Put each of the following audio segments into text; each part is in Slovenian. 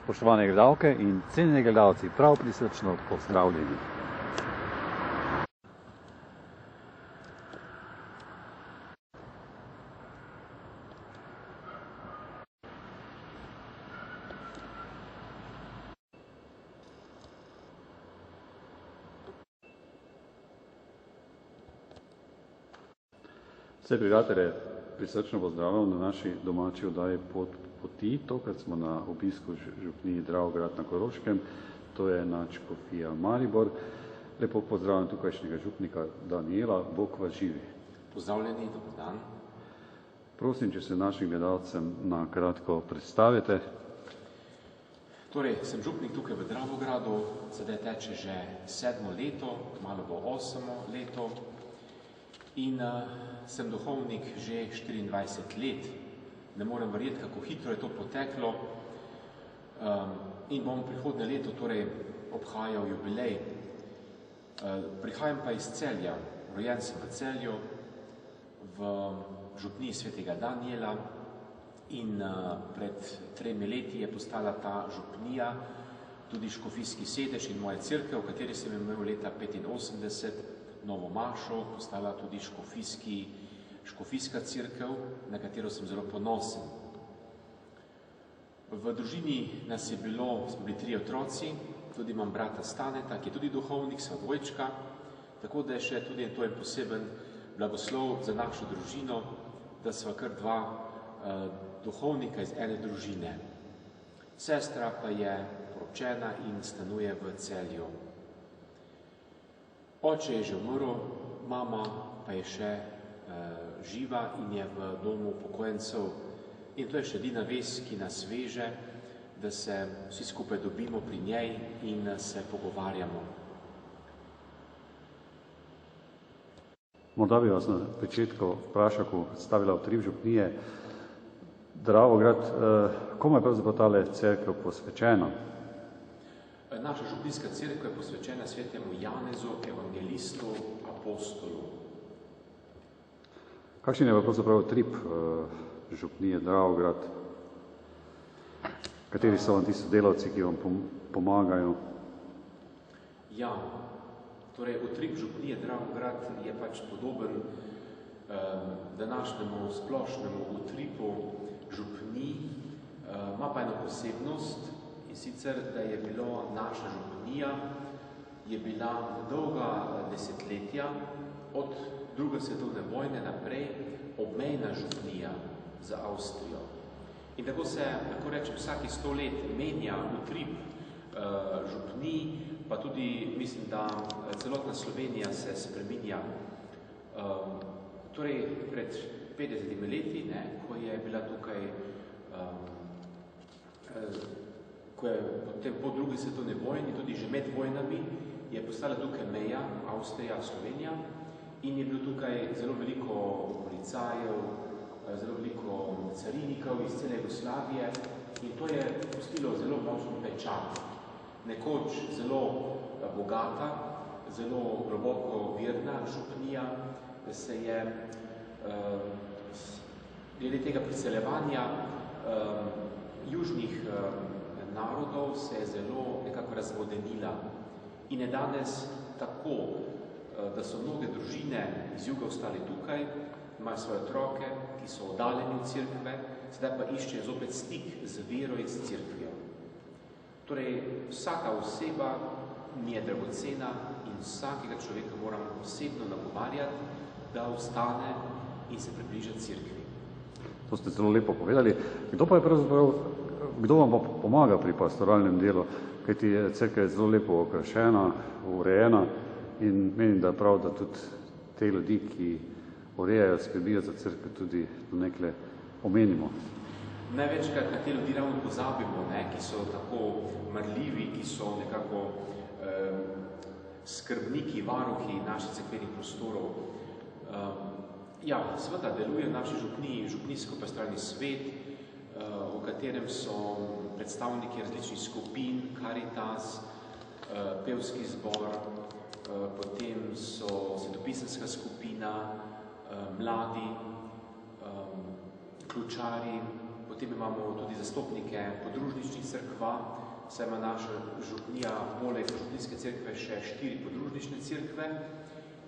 Spoštovane gledalke in cenjeni gledalci, prav prisrčno pozdravljeni. Vse prijatelje prisrčno pozdravljam na naši domači oddaji Pot poti. Tokrat smo na obisku župniji Dravograd na Koroškem, to je nadškofija Maribor. Lepo pozdravljam tukajšnjega župnika Danijela, Bog vas živi. Pozdravljeni, dober dan. Prosim, če se našim gledalcem na kratko predstavite. Torej, sem župnik tukaj v Dravogradu, sedaj teče že 7. leto, malo bo 8. leto in sem duhovnik že 24 let. Ne morem verjeti, kako hitro je to poteklo in bom prihodnje leto torej obhajal jubilej. Prihajam pa iz Celja, rojen sem v Celju, v župniji svetega Danijela in pred 3 leti je postala ta župnija tudi škofijski sedež in moja cerkev, v kateri sem imel leta 85 novo mašo, postala tudi škofijska cerkev, na katero sem zelo ponosen. V družini nas je bilo, smo bili 3 otroci, tudi imam brata Staneta, ki je tudi duhovnik, sva dvojčka, tako da je še tudi to en poseben blagoslov za našo družino, da sva kar 2 duhovnika iz ene družine. Sestra pa je poročena in stanuje v Celju. Oče je že umrl, mama pa je še živa in je v domu upokojencev. In to je še edina vez, ki nas veže, da se vsi skupaj dobimo pri njej in se pogovarjamo. Morda bi vas na začetku vprašal, ko stavila utrip župnije Dravograd, komu je pravzaprav tale cerkev posvečena? Naša župnijska cerkev je posvečena svetemu Janezu, evangelistu, apostolu. Kakšen je pa pravzaprav utrip župnije Dravograd? Kateri so vam tisti delavci, ki vam pomagajo? Ja, torej utrip župnije Dravograd je pač podoben današnjemu splošnemu utripu župnij, ima pa eno posebnost, in sicer, da je bilo naša župnija, je bila dolga desetletja, od 2. svetovne vojne naprej, obmejna župnija za Avstrijo. In tako se, lahko rečem, vsaki 100 let menja utrip župnij, pa tudi, mislim, da celotna Slovenija se spreminja. Torej, pred 50 leti, ko je bila tukaj, ko je potem po 2. svetovni vojni, tudi že med vojnami, je postala tukaj meja Avstrija-Slovenija in je bilo tukaj zelo veliko policajev, zelo veliko carinikov iz cele Jugoslavije in to je pustilo zelo močen pečat. Nekoč zelo bogata, zelo globoko verna župnija se je glede tega priseljevanja južnih narodov se je zelo nekako razvodenila in je danes tako, da so mnoge družine iz juga ostali tukaj, imajo svoje otroke, ki so oddaljeni od cerkve, sedaj pa iščejo zopet stik z vero in s cerkvijo. Torej, vsaka oseba mi je dragocena in vsakega človeka moram osebno nagovarjati, da ostane in se približa cerkvi. To ste zelo lepo povedali. Kdo vam pa pomaga pri pastoralnem delu? Kajti cerkev je zelo lepo okrašena, urejena in menim, da je prav, da tudi te ljudi, ki urejajo, skrbijo za cerkev, tudi nekle omenimo. Največkrat na te ljudi ravno pozabimo, ki so tako marljivi, ki so nekako skrbniki, varuhi naših cerkvenih prostorov. Ja, seveda deluje v naši župniji župnijsko-pastoralni svet, v katerem so predstavniki različnih skupin, Karitas, pevski zbor, potem so svetopisanska skupina, mladi, ključari, potem imamo tudi zastopnike podružničnih cerkva, saj ima naša župnija poleg župnijske cerkve še 4 podružnične cerkve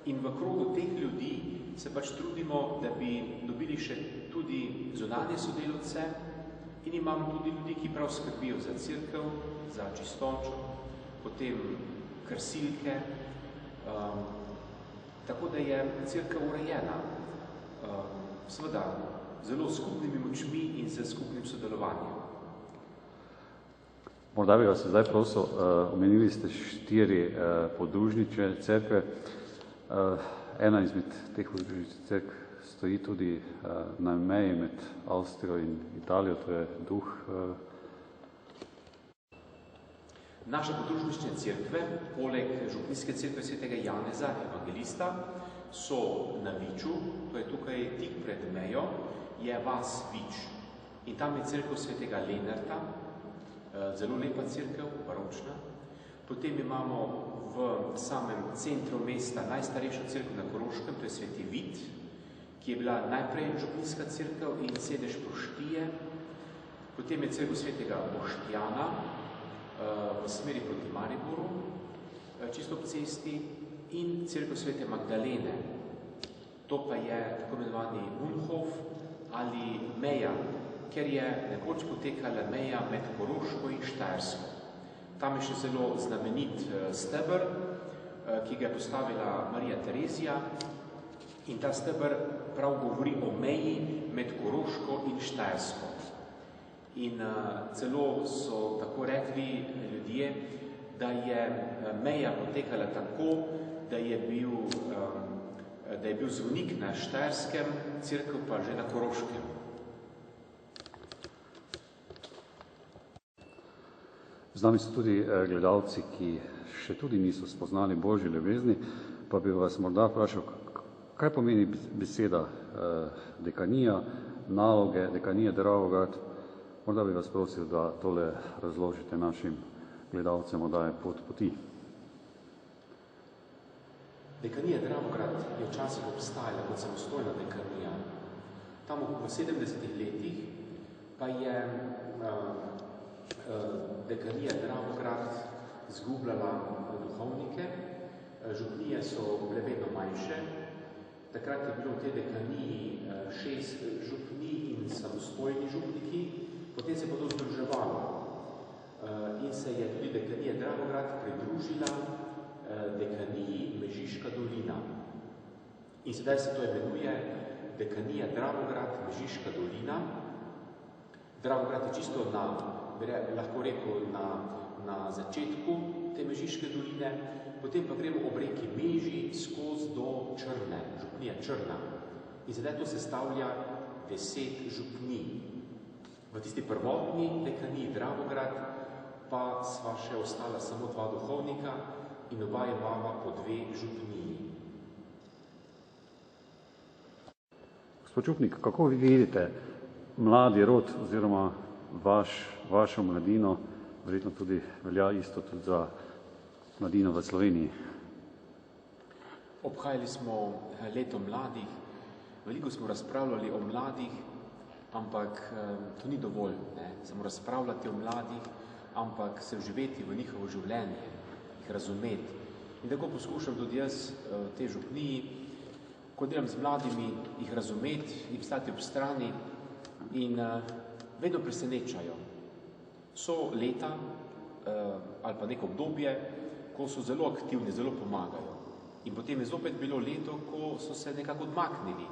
in v krogu teh ljudi se pač trudimo, da bi dobili še tudi zunanje sodelavce in imamo tudi ljudi, ki prav skrbijo za cerkev, za čistočo, potem krsilke, tako da je cerkev urejena, seveda zelo skupnimi močmi in z skupnim sodelovanjem. Morda bi vas zdaj prosil, omenili ste 4 podružnične cerkve. Ena izmed teh podružničnih cerkv stoji tudi na meji med Avstrijo in Italijo, to je Duh. Naše podružnične cerkve, poleg župnijske cerkve svetega Janeza, evangelista, so na Viču, to je tukaj tik pred mejo, je vas Vič. In tam je cerkev svetega Lenarta, zelo lepa cerkev, baročna. Potem imamo v samem centru mesta najstarejšo cerkev na Koroškem, to je sveti Vid, ki je bila najprej župnijska cerkev in sedež Poštije. Potem je cerkev svetega Boštjana v smeri proti Mariboru, čisto ob cesti, in cerkev svete Magdalene. To pa je tako imenovani Munhof ali meja, ker je nekoč potekala meja med Koroško in Štajersko. Tam je še zelo znamenit steber, ki ga je postavila Marija Terezija in ta steber prav govori o meji med Koroško in Štajersko. In celo so tako rekli ljudje, da je meja potekala tako, da je bil zvonik na Štajerskem, cerkev pa že na Koroškem. Z nami so tudi gledalci, ki še tudi niso spoznali Božje ljubezni, pa bi vas morda vprašal, kaj pomeni beseda dekanija, naloge, dekanija Dravograd. Morda bi vas prosil, da tole razložite našim gledalcem oddaje Pot poti. Dekanija Dravograd je včasih obstajala kot samostojna dekanija. Tam v 70-ih letih pa je dekanija Dravograd zgubljala duhovnike, župnije so bile vedno manjše. Takrat je bilo v tej dekaniji 6 župnij in samostojni župniki, potem se je pa to združevalo in se je tudi dekanija Dravograd pridružila dekaniji Mežiška dolina. In sedaj se to imenuje dekanija Dravograd Mežiška dolina. Dravograd je čisto lahko rekel na začetku te Mežiške doline, potem pa gremo ob reki Meži skozi do Črne, župnija Črna. In sedaj to sestavlja 10 župnij. V tisti prvotni dekaniji Dravograd pa sva še ostala samo 2 duhovnika in oba imava po 2 župniji. Gospod župnik, kako vi vidite mladi rod oziroma vašo mladino, verjetno tudi velja isto tudi za mladino v Sloveniji? Obhajali smo leto mladih, veliko smo razpravljali o mladih, ampak to ni dovolj, ne? Samo razpravljati o mladih, ampak se vživeti v njihovo življenje, jih razumeti. In tako poskušam tudi jaz v tej župniji, ko delam z mladimi, jih razumeti, jih stati ob strani in vedno presenečajo. So leta ali pa neko obdobje, ko so zelo aktivni, zelo pomagajo. In potem je zopet bilo leto, ko so se nekako odmaknili.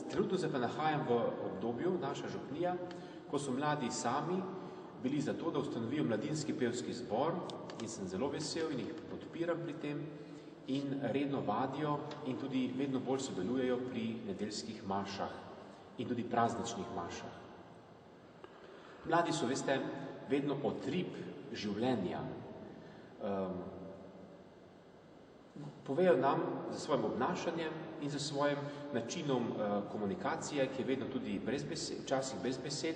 Trenutno se pa nahajam v obdobju, naša župnija, ko so mladi sami bili za to, da ustanovijo mladinski pevski zbor in sem zelo vesel in jih podpiram pri tem in redno vadijo in tudi vedno bolj sodelujejo pri nedeljskih mašah in tudi prazničnih mašah. Mladi so, veste, vedno utrip življenja. Povejo nam za svojim obnašanjem in za svojim načinom komunikacije, ki je vedno tudi včasih brez besed,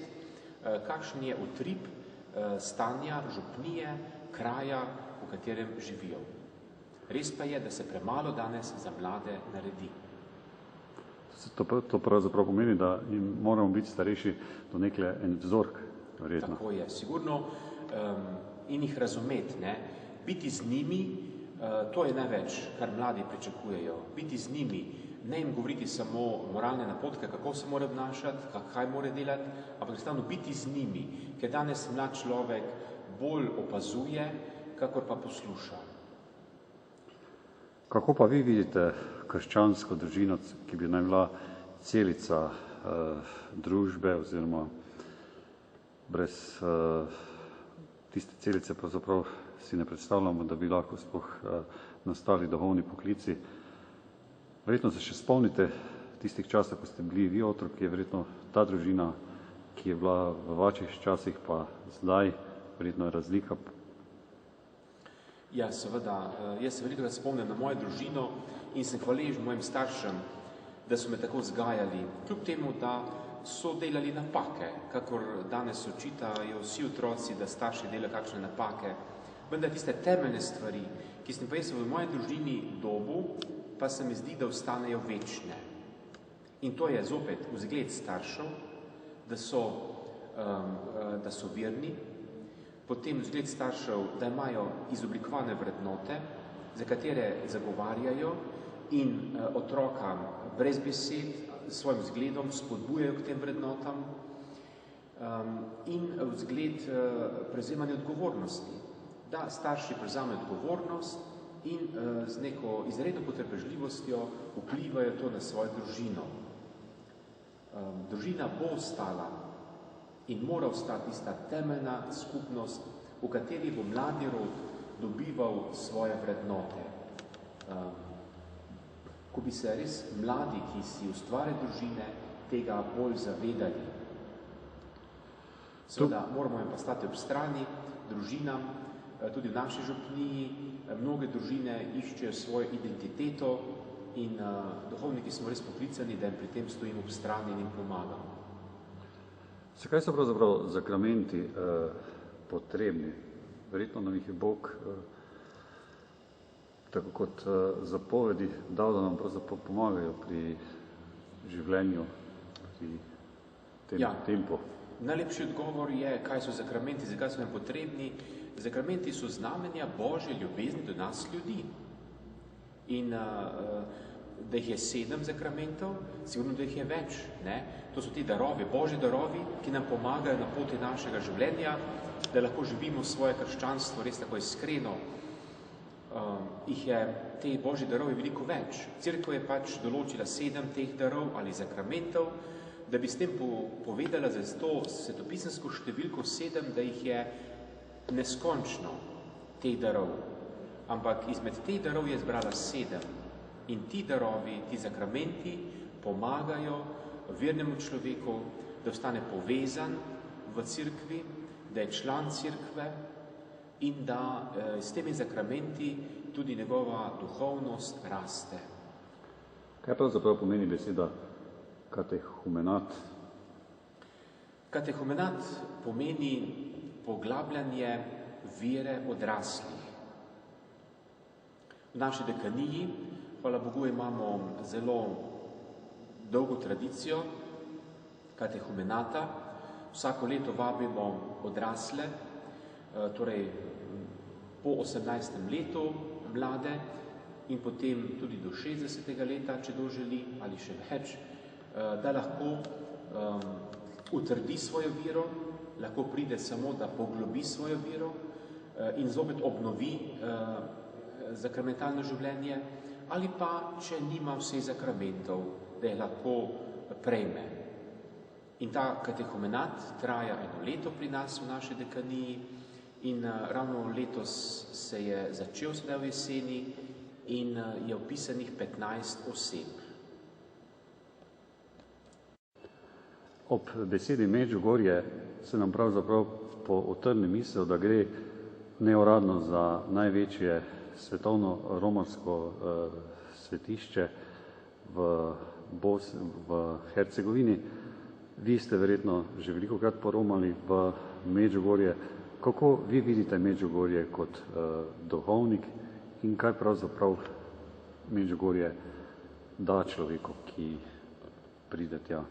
kakšen je utrip stanja župnije, kraja, v katerem živijo. Res pa je, da se premalo danes za mlade naredi. To pravzaprav pomeni, da jim moramo biti starejši do nekle en vzork, verjetno. Tako je, sigurno, in jih razumeti, ne. Biti z njimi, to je največ, kar mladi pričakujejo. Biti z njimi, ne jim govoriti samo moralne napotke, kako se mora obnašati, kaj mora delati, ampak enostavno biti z njimi, ker danes mlad človek bolj opazuje, kakor pa posluša. Kako pa vi vidite krščansko družino, ki bi naj bila celica družbe oziroma brez tiste celice pravzaprav si ne predstavljamo, da bi lahko sploh nastali duhovni poklici. Verjetno se še spomnite tistih časov, ko ste bili vi otrok, je verjetno ta družina, ki je bila v vaših časih, pa zdaj, verjetno je razlika. Ja, seveda. Jaz se veliko spomnim na mojo družino in sem hvaležen mojim staršem, da so me tako vzgajali. Kljub temu, da so delali napake, kakor danes očitajo vsi otroci, da starši delajo kakšne napake. Vendar tiste temeljne stvari, ki sem pa jaz v moji družini dobil, pa se mi zdi, da ostanejo večne. In to je zopet vzgled staršev, da so verni, potem vzgled staršev, da imajo izoblikovane vrednote, za katere zagovarjajo in otroka brez besed s svojim vzgledom spodbujajo k tem vrednotam, in vzgled prevzemanja odgovornosti. Da starši prevzamejo odgovornost in z neko izredno potrpežljivostjo vplivajo to na svojo družino. Družina bo ostala in mora ostati tista temeljna skupnost, v kateri bo mladi rod dobival svoje vrednote. Ko bi se res mladi, ki si ustvarjajo družine, tega bolj zavedali. Seveda moramo jim pa stati ob strani družinam, tudi v naši župniji. Mnoge družine iščejo svojo identiteto in duhovniki smo res poklicani, da jim pri tem stojimo ob strani in jim pomagamo. Zakaj so pravzaprav sakramenti potrebni? Verjetno nam jih je Bog tako kot zapovedi dal, da nam pravzaprav pomagajo pri življenju, pri tem tempu. Najlepši odgovor je, kaj so sakramenti, zakaj so nam potrebni. Sakramenti so znamenja Božje ljubezni do nas ljudi. In da jih je 7 sakramentov, sigurno, da jih je več. Ne? To so ti darovi, Božji darovi, ki nam pomagajo na poti našega življenja, da lahko živimo svoje krščanstvo res tako iskreno. Jih je te Božji darovi veliko več. Cerkev je pač določila 7 teh darov ali sakramentov, da bi s tem povedala za to svetopisemsko številko 7, da jih je neskončno teh darov. Ampak izmed teh darov je zbrala 7. In ti darovi, ti sakramenti pomagajo vernemu človeku, da ostane povezan v cerkvi, da je član cerkve in da s temi sakramenti tudi njegova duhovnost raste. Kaj pravzaprav pomeni beseda katehumenat? Katehumenat pomeni poglabljanje vere odraslih. V naši dekaniji, hvala Bogu, imamo zelo dolgo tradicijo katehumenata. Vsako leto vabimo odrasle, torej po 18. letu mlade in potem tudi do 60. leta, če kdo želi, ali še več, da lahko utrdi svojo vero, lahko pride samo, da poglobi svojo vero in zopet obnovi sakramentalno življenje, ali pa, če nima vseh sakramentov, da jih lahko prejme. In ta katehumenat traja 1 leto pri nas v naši dekaniji in ravno letos se je začel sedaj v jeseni in je opisanih 15 oseb. Ob besedi Medžugorje se nam pravzaprav utrne misel, da gre neuradno za največje svetovno romarsko svetišče v Hercegovini. Vi ste verjetno že velikokrat poromali v Medžugorje. Kako vi vidite Medžugorje kot duhovnik in kaj pravzaprav Medžugorje da človeku, ki pride tja?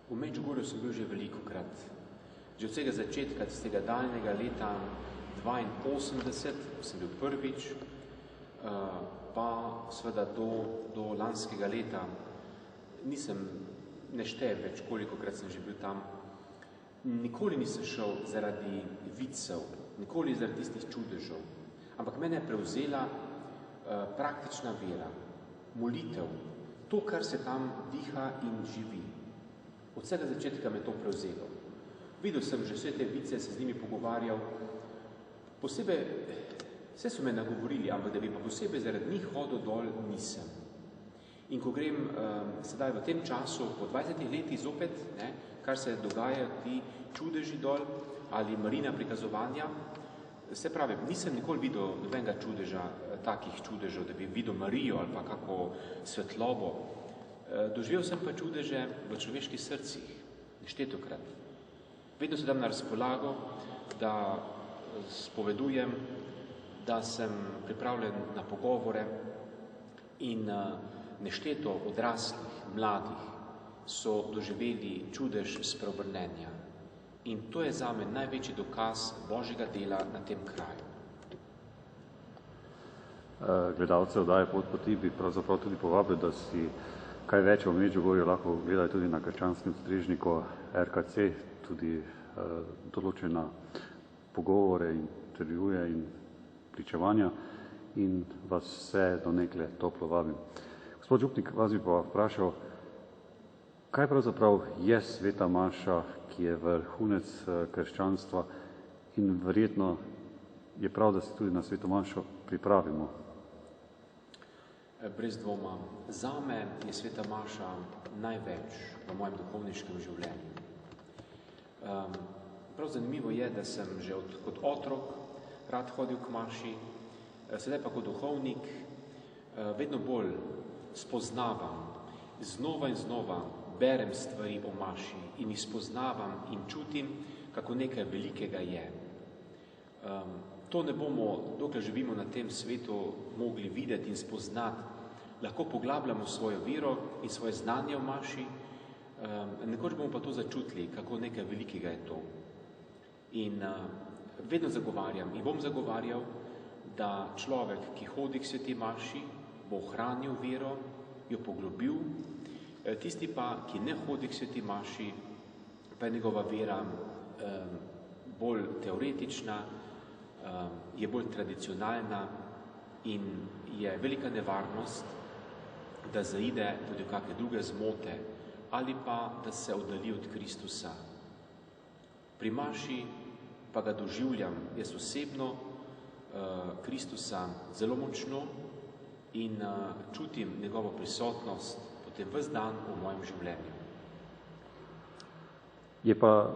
V Medžugorju sem bil že velikokrat. Že od vsega začetka, tistega daljnega leta 82, sem bil prvič, pa seveda do lanskega leta nisem neštev več, kolikokrat sem že bil tam. Nikoli nisem šel zaradi vicev, nikoli zaradi tistih čudežev, ampak mene je prevzela praktična vera, molitev, to, kar se tam diha in živi. Od vsega začetka me to prevzelo. Videl sem že vse te vice, se z njimi pogovarjal. Posebej, vse so me nagovorili, ampak da bi pa posebej zaradi njih hodil dol, nisem. In ko grem sedaj v tem času, po 20 letih zopet, kar se dogaja ti čudeži dol ali Marina prikazovanja, se pravi, nisem nikoli videl nobenega čudeža, takih čudežev, da bi videl Marijo ali pa kako svetlobo. Doživel sem pa čudeže v človeških srcih, neštetokrat. Vedno se dam na razpolago, da spovedujem, da sem pripravljen na pogovore in nešteto odraslih, mladih so doživeli čudež spreobrnenja. In to je zame največji dokaz Božjega dela na tem kraju. Gledalce oddaje Pot poti bi pravzaprav tudi povabili, da si kaj več o Medžugorju lahko gledajo tudi na krščanskem strežniku RKC, tudi določena pogovore, intervjuje in pričevanja in vas vse do nekle toplo vabim. Gospod župnik, vas bi pa vprašal, kaj pravzaprav je sveta maša, ki je vrhunec krščanstva in verjetno je prav, da se tudi na sveto mašo pripravimo? Brez dvoma. Zame je sveta maša največ v mojem duhovniškem življenju. Prav zanimivo je, da sem že kot otrok rad hodil k maši, sedaj pa kot duhovnik vedno bolj spoznavam, znova in znova berem stvari o maši in jih spoznavam in čutim, kako nekaj velikega je. To ne bomo, dokler živimo na tem svetu, mogli videti in spoznati. Lahko poglabljamo svojo vero in svoje znanje o maši, nekoč bomo pa to začutili, kako nekaj velikega je to. In vedno zagovarjam in bom zagovarjal, da človek, ki hodi k sveti maši, bo ohranil vero, jo poglobil, tisti pa, ki ne hodi k sveti maši, pa je njegova vera bolj teoretična, je bolj tradicionalna in je velika nevarnost, da zaide tudi v kakšne druge zmote ali pa da se oddalji od Kristusa. Pri maši pa ga doživljam jaz osebno Kristusa zelo močno in čutim njegovo prisotnost potem ves dan v mojem življenju. Je pa,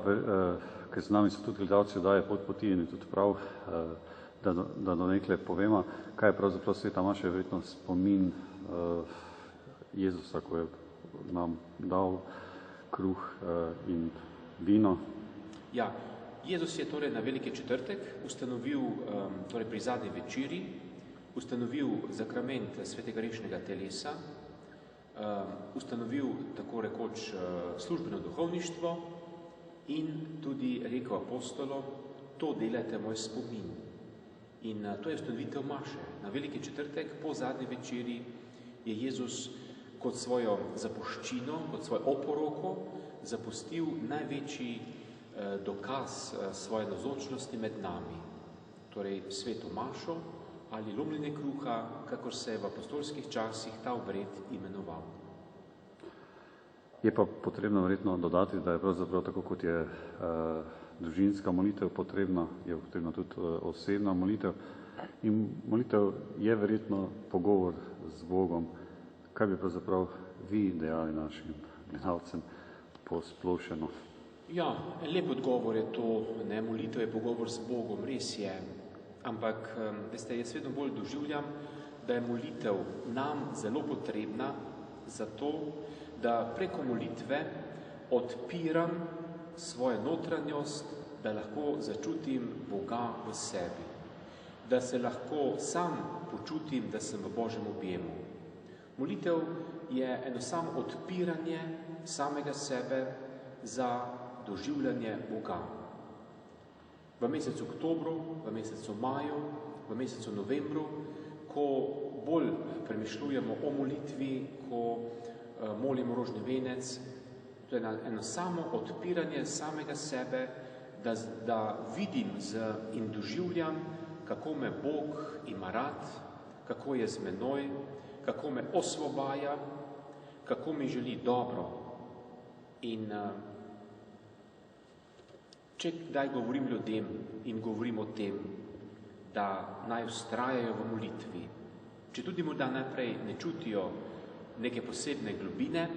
ker z nami so tudi gledalci oddaje Pot poti in je tudi prav, da do nekle povemo, kaj je pravzaprav sveta maša, je verjetno spomin Jezusa, ko je nam dal kruh in vino. Ja, Jezus je torej na Veliki četrtek ustanovil, torej pri zadnji večeri, ustanovil sakrament svetega grešnega telesa, ustanovil tako rekoč službeno duhovništvo in tudi rekel apostolom, to delajte moj spomin. In to je ustanovitev maše. Na Veliki četrtek po zadnji večeri je Jezus kot svojo zapuščino, kot svojo oporoko zapustil največji dokaz svoje navzočnosti med nami. Torej sveto mašo ali lomljenje kruha, kakor se je v apostolskih časih ta obred imenoval. Je pa potrebno verjetno dodati, da je pravzaprav tako, kot je družinska molitev potrebna, je potrebna tudi osebna molitev. In molitev je verjetno pogovor z Bogom. Kaj bi pravzaprav vi dejali našim gledalcem posplošeno? Ja, lep odgovor je to, molitev je pogovor z Bogom, res je. Ampak, veste, jaz vedno bolj doživljam, da je molitev nam zelo potrebna zato, da preko molitve odpiram svojo notranjost, da lahko začutim Boga v sebi. Da se lahko sam počutim, da sem v Božjem objemu. Molitev je eno samo odpiranje samega sebe za doživljanje Boga. V mesecu oktobru, v mesecu maju, v mesecu novembru, ko bolj premišljujemo o molitvi, ko molimo rožni venec, to je eno samo odpiranje samega sebe, da vidim in doživljam, kako me Bog ima rad, kako je z menoj, kako me osvobaja, kako mi želi dobro. In če kdaj govorim ljudem in govorim o tem, da naj vztrajajo v molitvi, če tudi morda najprej ne čutijo neke posebne globine,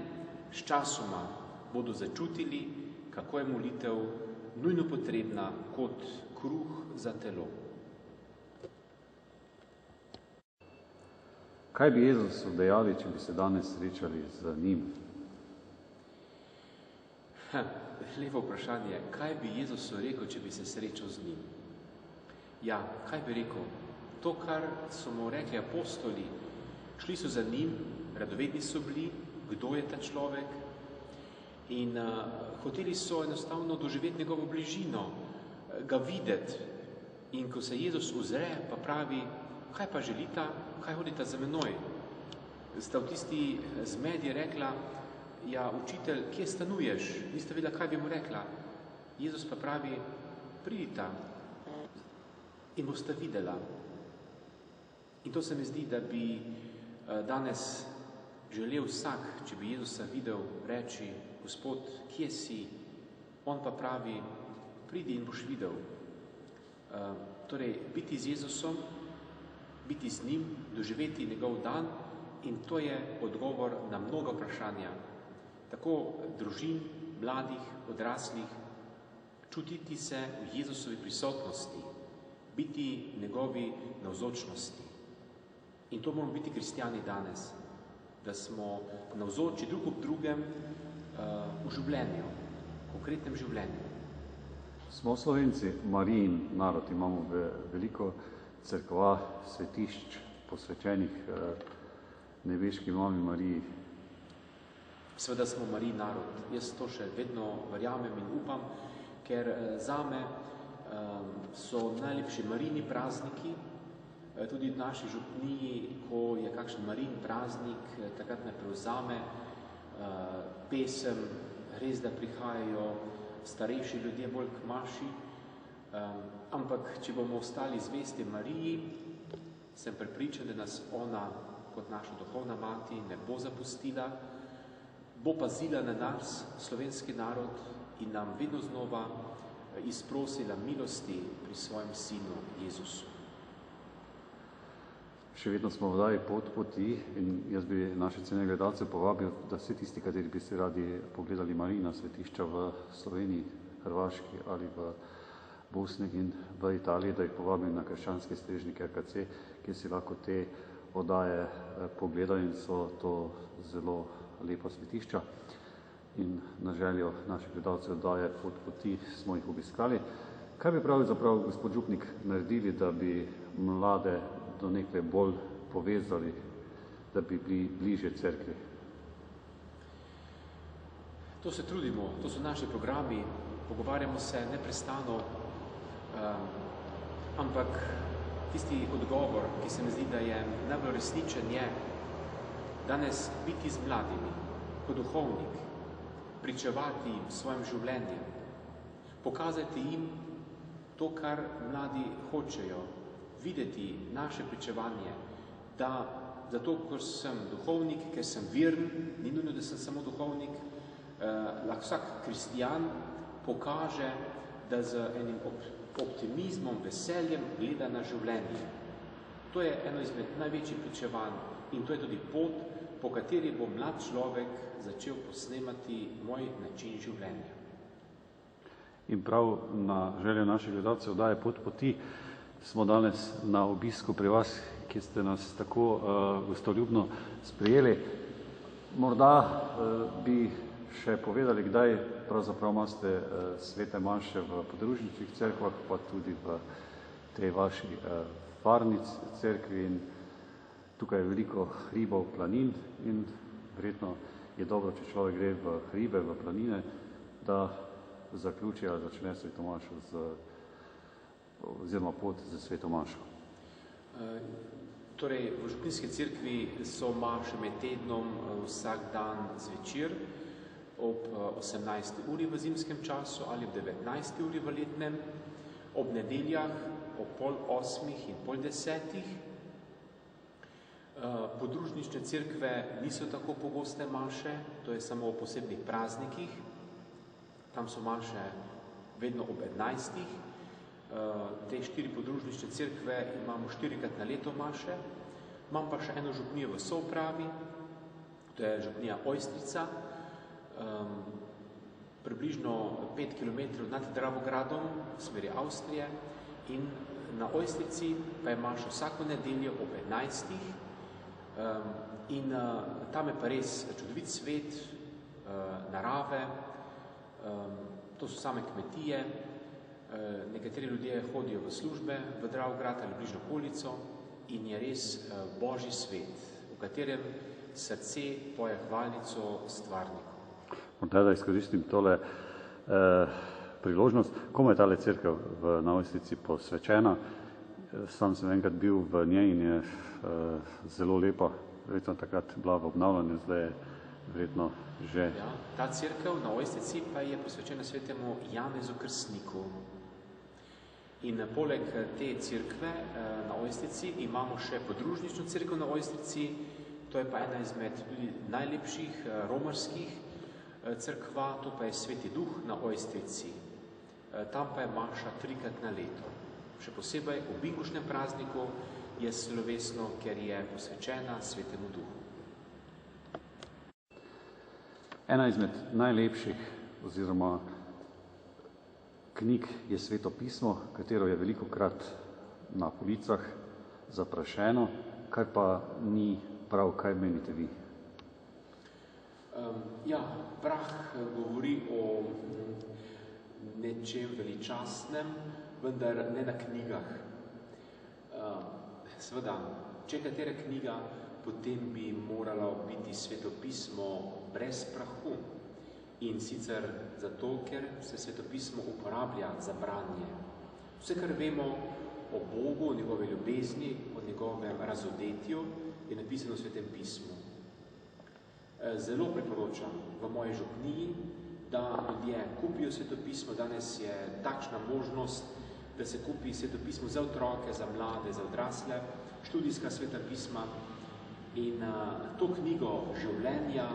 s časoma bodo začutili, kako je molitev nujno potrebna kot kruh za telo. Kaj bi Jezusu dejali, če bi se danes srečali z njim? Lepo vprašanje. Kaj bi Jezusu rekel, če bi se srečal z njim? Ja, kaj bi rekel? To, kar so mu rekli apostoli, šli so za njim, radovedni so bili, kdo je ta človek, in hoteli so enostavno doživeti njegovo bližino, ga videti. In ko se Jezus uzre, pa pravi, kaj pa želita, kaj hodita za menoj? Sta v tisti zmedi rekla, ja, učitelj, kje stanuješ? Nista vedela, kaj bi mu rekla. Jezus pa pravi, pridita in bosta videla. In to se mi zdi, da bi danes želel vsak, če bi Jezusa videl, reči, Gospod, kje si? On pa pravi, pridi in boš videl. Torej, biti z Jezusom, biti z njim, doživeti njegov dan, in to je odgovor na mnoga vprašanja. Tako družin, mladih, odraslih, čutiti se v Jezusovi prisotnosti, biti njegovi navzočnosti. In to moramo biti kristjani danes, da smo navzoči drug ob drugem v življenju, v konkretnem življenju. Smo Slovenci, Marijin narod, imamo veliko cerkva, svetišč, posvečenih nebeški mami Mariji. Seveda smo Marijin narod. Jaz to še vedno verjamem in upam, ker zame so najlepši Marijini prazniki, tudi v naši župniji, ko je kakšen Marijin praznik, takrat me prevzame pesem, res da prihajajo starejši ljudje bolj k maši, ampak če bomo ostali zvesti Mariji, sem prepričan, da nas ona kot naša duhovna mati ne bo zapustila, bo pazila na nas, slovenski narod, in nam vedno znova izprosila milosti pri svojem sinu Jezusu. Še vedno smo v oddaji Pot poti in jaz bi naše cenjene gledalce povabil, da vsi tisti, kateri bi si radi pogledali Marijina svetišča v Sloveniji, Hrvaški ali v Bosni in v Italiji, da jih povabim na krščanski strežnik RKC, kjer si lahko te oddaje pogledajo in so to zelo lepa svetišča. In na željo naših gledalcev oddaje Pot poti smo jih obiskali. Kaj bi pravzaprav, gospod župnik, naredili, da bi mlade do nekaj bolj povezali, da bi bili bliže cerkvi? To se trudimo, to so naši programi, pogovarjamo se neprestano, ampak tisti odgovor, ki se mi zdi, da je najbolj resničen, je danes biti z mladimi, kot duhovnik, pričevati jim svojim življenjem, pokazati jim to, kar mladi hočejo, videti naše pričevanje, da zato, ker sem duhovnik, ker sem vern, ni nujno, da sem samo duhovnik, lahko vsak kristjan pokaže, da z enim optimizmom, veseljem gleda na življenje. To je eno izmed največjih pričevanj in to je tudi pot, po kateri bo mlad človek začel posnemati moj način življenja. In prav na željo naših gledalcev oddaje Pot poti smo danes na obisku pri vas, ki ste nas tako gostoljubno sprejeli. Morda bi še povedali, kdaj pravzaprav imate svete maše v podružničnih cerkvah, pa tudi v tej vaši farni cerkvi, in tukaj je veliko hribov, planin in verjetno je dobro, če človek gre v hribe, v planine, da zaključi ali začne svetomašo oziroma pot za svetomašo. Torej, v župnijski cerkvi so maše med tednom vsak dan zvečer ob 18. uri v zimskem času ali ob 19. uri v letnem, ob nedeljah ob 7:30 in 9:30. Podružnične cerkve niso tako pogoste maše, to je samo v posebnih praznikih. Tam so maše vedno ob 11. Te 4 podružnične cerkve imamo 4-krat na leto maše. Imam pa še eno župnijo v soupravi, to je župnija Ojstrica, približno 5 km nad Dravogradom, v smeri Avstrije, in na Ojstrici pa je maša vsako nedeljo ob 11. In tam je pa res čudovit svet, narave, to so same kmetije, nekateri ljudje hodijo v službe v Dravograd ali bližno okolico in je res božji svet, v katerem srce poje hvalnico stvarniku. Morda da izkoristim tole priložnost. Komu je tale cerkev na Ojstrici posvečena? Sam sem enkrat bil v njej in je zelo lepa, verjetno takrat bila v obnavljanju, zdaj je verjetno že. Ja, ta cerkev na Ojstrici pa je posvečena svetemu Janezu Krstniku. In poleg te cerkve na Ojstrici imamo še podružnično cerkev na Ojstrici, to je pa ena izmed najlepših romarskih cerkva, to pa je Sveti Duh na Ojstrici. Tam pa je maša 3-krat na leto. Še posebej v binkoštnem prazniku je slovesno, ker je posvečena Svetemu Duhu. Ena izmed najlepših oziroma knjig je Sveto pismo, katero je velikokrat na policah zaprašeno, kar pa ni prav. Kaj menite vi? Ja, prah govori o nečem veličastnem, vendar ne na knjigah. Seveda, če je katera knjiga, potem bi moralo biti Sveto pismo brez prahu. In sicer zato, ker se Sveto pismo uporablja za branje. Vse, kar vemo o Bogu, o njegove ljubezni, o njegovem razodetju, je napisano v Svetem pismu. Zelo priporočam v moji župniji, da ljudje kupijo Sveto pismo. Danes je takšna možnost, da se kupi Sveto pismo za otroke, za mlade, za odrasle, študijska Sveta pisma. In to knjigo življenja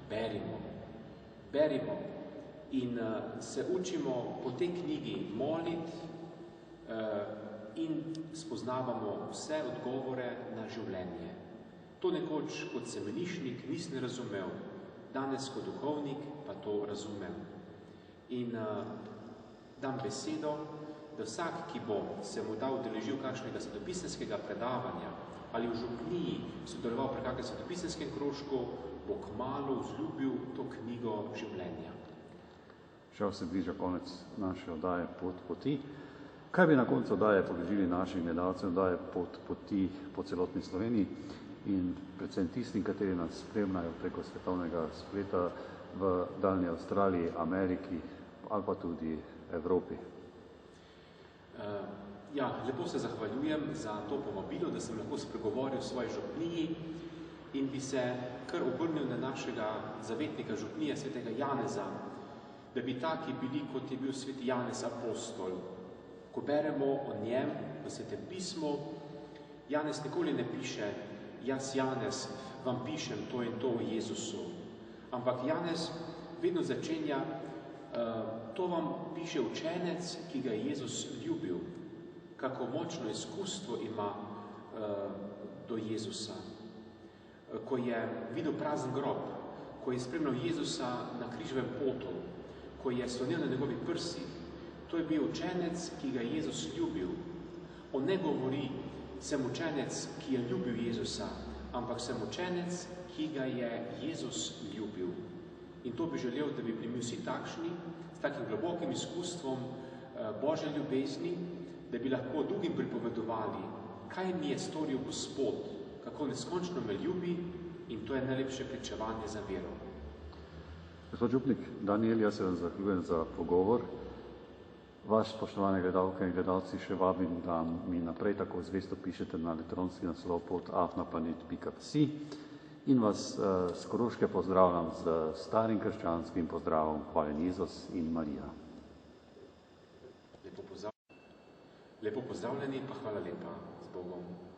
berimo. Berimo in se učimo po tej knjigi moliti in spoznavamo vse odgovore na življenje. To nekoč kot semenišnik nisem razumel, danes kot duhovnik pa to razumem. In dam besedo, da vsak, ki bo se mu dal udeležil kakšnega svetopisemskega predavanja ali v župniji sodeloval pri kakšnem svetopisenskem krožku, bo kmalu vzljubil to knjigo življenja. Žal se bliža konec naše oddaje Pot poti. Kaj bi na koncu oddaje položili našim gledalcem oddaje Pot poti po celotni Sloveniji in predvsem tistim, kateri nas spremljajo preko svetovnega spleta v daljni Avstraliji, Ameriki ali pa tudi Evropi? Ja, lepo se zahvaljujem za to povabilo, da sem lahko spregovoril v svoji župniji in bi se kar obrnil na našega zavetnika župnije, svetega Janeza, da bi taki bili, kot je bil sveti Janez apostol. Ko beremo o njem v Svetem pismu, Janez nikoli ne piše, jaz Janez vam pišem to in to o Jezusu. Ampak Janez vedno začenja, to vam piše učenec, ki ga je Jezus ljubil. Kako močno izkustvo ima do Jezusa. Ko je videl prazen grob, ko je spremljal Jezusa na križevem potu, ko je slonil na njegovih prsih, to je bil učenec, ki ga je Jezus ljubil. On ne govori, sem učenec, ki je ljubil Jezusa, ampak sem učenec, ki ga je Jezus ljubil. In to bi želel, da bi bili mi vsi takšni, s takim globokim izkustvom Božje ljubezni, da bi lahko drugim pripovedovali, kaj mi je storil Gospod, kako neskončno me ljubi in to je najlepše pričevanje za vero. Gospod župnik Daniel, jaz se vam zahvaljujem za pogovor. Vas, spoštovane gledalke in gledalci, še vabim, da mi naprej tako zvesto pišete na elektronski naslov pod@planet.si in vas s Koroške pozdravljam z starim krščanskim pozdravom Hvaljen Jezus in Marija. Lepo pozdravljeni, pa hvala lepa z Bogom.